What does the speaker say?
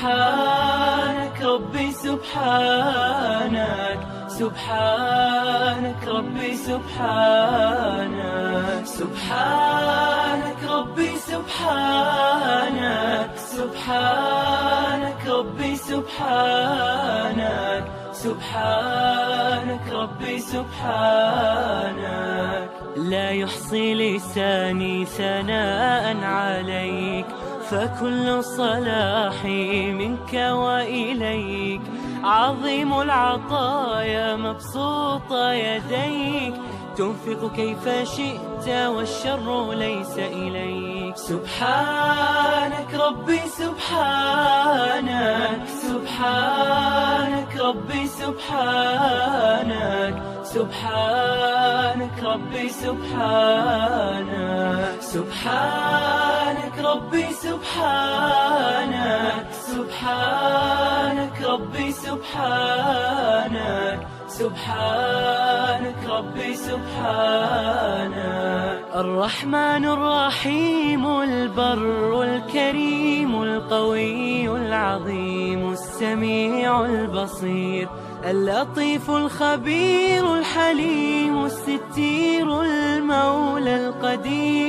سبحانك ربي سبحانك، سبحانك ربي سبحانك، سبحانك ربي سبحانك، سبحانك ربي سبحانك، سبحانك ربي سبحانك. لا يحصي لساني ثناء عليك، فكل صلاحي منك وإليك. عظيم العطايا مبسوط يديك، تنفق كيف شئت والشر ليس إليك. سبحانك ربي سبحانك، سبحانك ربي سبحانك، سبحانك ربي سبحانك، سبحانك ربي سبحانك، سبحانك ربي سبحانك، سبحانك ربي سبحانك. الرحمن الرحيم البر الكريم القوي العظيم السميع البصير اللطيف الخبير الحليم الستير المولى القدير.